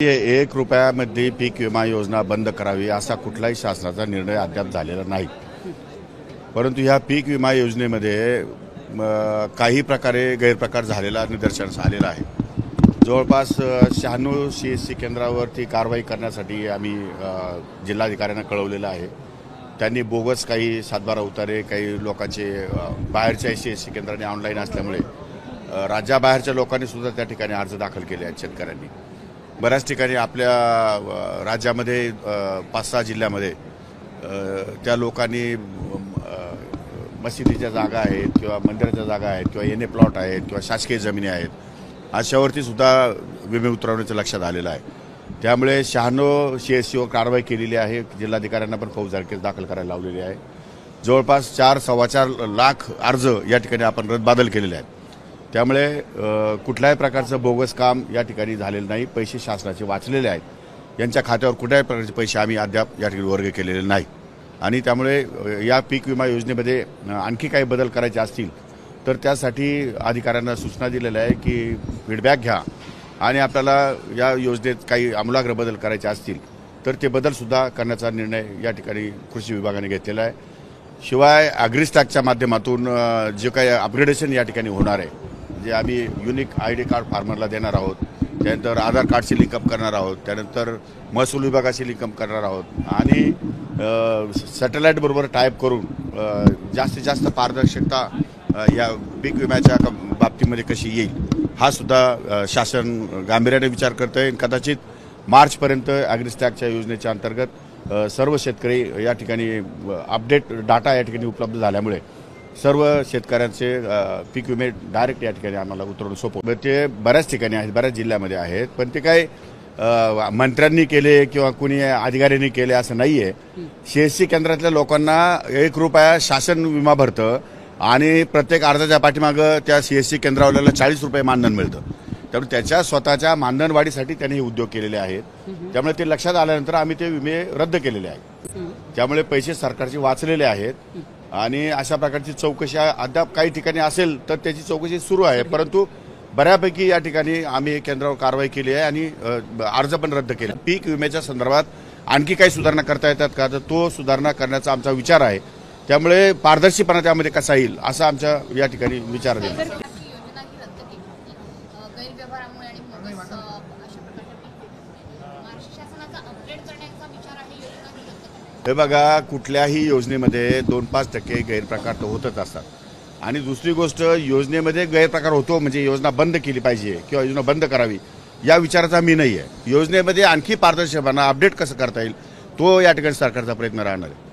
₹1 पीक विमा योजना बंद करावी असा कुठलाही शासनाचा निर्णय अद्याप झालेला नाही। परंतु ह्या पीक विमा योजनेमध्ये काही प्रकारे गैरप्रकार झालेला निदर्शनास आलेला आहे। जवळपास 96 CSC केंद्रावरती कारवाई करण्यासाठी आम्ही जिल्हाधिकाऱ्यांना कळवलेलं आहे। त्यांनी बोगस काही सातबारा उतारे काही लोकांचे बाहेरच्या CSC केंद्राने ऑनलाईन असल्यामुळे राज्याबाहेरच्या लोकांनी सुद्धा त्या ठिकाणी अर्ज दाखल केले आहेत। शेतकऱ्यांनी बऱ्याच ठिकाणी आपल्या राज्यामध्ये 5-6 जिल्ह्यामध्ये त्या लोकांनी मशिदीच्या जागा आहेत किंवा मंदिराच्या जागा आहेत किंवा एनए प्लॉट आहेत किंवा शासकीय जमिनी आहेत अशावरती सुद्धा विमे उतरवण्याचं लक्षात आलेलं आहे। त्यामुळे 96 CSCवर कारवाई केलेली आहे। जिल्हाधिकाऱ्यांना पण फौजदारी केस दाखल करायला लावलेली आहे। जवळपास 4-4.25 लाख अर्ज या ठिकाणी आपण रद्दबादल केलेले आहेत। त्यामुळे कुठल्याही प्रकारचं बोगस काम या ठिकाणी झालेलं नाही। पैसे शासनाचे वाचलेले आहेत। यांच्या खात्यावर कुठल्याही प्रकारचे पैसे आम्ही अद्याप या ठिकाणी वर्ग केलेले नाही आणि त्यामुळे या पीक विमा योजनेमध्ये आणखी काही बदल करायचे असतील तर त्यासाठी अधिकाऱ्यांना सूचना दिलेल्या आहे की फीडबॅक घ्या आणि आपल्याला या योजनेत काही आमूलाग्र बदल करायचे असतील तर ते बदलसुद्धा करण्याचा निर्णय या ठिकाणी कृषी विभागाने घेतलेला आहे। शिवाय ॲग्रिस्टॅकच्या माध्यमातून जे काही अपग्रेडेशन या ठिकाणी होणार आहे, जे आम्ही युनिक ID कार्ड फार्मरला देणार आहोत, त्यानंतर आधार कार्डशी लिंकअप करणार आहोत, त्यानंतर महसूल विभागाशी लिंकअप करणार आहोत आणि सॅटेलाईटबरोबर टाईप करून जास्तीत जास्त पारदर्शकता या पीक विम्याच्या बाबतीमध्ये कशी येईल हा सुद्धा शासन गांभीर्याने विचार करत आहे। कदाचित मार्चपर्यंत ॲग्रिस्टॅकच्या योजनेच्या अंतर्गत सर्व शेतकरी या ठिकाणी अपडेट डाटा या ठिकाणी उपलब्ध झाल्यामुळे सर्व शेतकऱ्यांचे पीक विमे डायरेक्ट या ठिकाणी आम्हाला उतरवणं सोपं ते बऱ्याच ठिकाणी आहेत, बऱ्याच जिल्ह्यामध्ये आहेत। पण ते काही मंत्र्यांनी केले किंवा कुणी अधिकाऱ्यांनी केले असं नाही आहे। CSC केंद्रातल्या लोकांना ₹1 शासन विमा भरतं आणि प्रत्येक अर्जाच्या पाठीमागं त्या CSC केंद्रावाल्याला ₹40 मानधन मिळतं। त्यामुळे त्याच्या स्वतःच्या मानधन वाढीसाठी त्यांनी हे उद्योग केलेले आहेत। त्यामुळे ते लक्षात आल्यानंतर आम्ही ते विमे रद्द केलेले आहेत। त्यामुळे पैसे सरकारचे वाचलेले आहेत आणि अशा प्रकारची चौकशी अद्याप काही ठिकाणी असेल तर त्याची चौकशी सुरू आहे। परंतु बऱ्यापैकी या ठिकाणी आम्ही केंद्रावर कारवाई केली आहे आणि अर्ज पण रद्द केले। पीक विम्याच्या संदर्भात आणखी काही सुधारणा करता येतात का तर तो सुधारणा करण्याचा आमचा विचार आहे। त्यामुळे पारदर्शीपणा त्यामध्ये कसा येईल असा आमच्या या ठिकाणी विचार आहे। हे बघा, कुठल्याही योजनेमध्ये 2-5% गैरप्रकार तर होतच असतात आणि दुसरी गोष्ट योजनेमध्ये गैरप्रकार होतो म्हणजे योजना बंद केली पाहिजे किंवा योजना बंद करावी या विचाराचा मी नाही आहे। योजनेमध्ये आणखी पारदर्शकपणा अपडेट कसं करता येईल तो या ठिकाणी सरकारचा प्रयत्न राहणार आहे।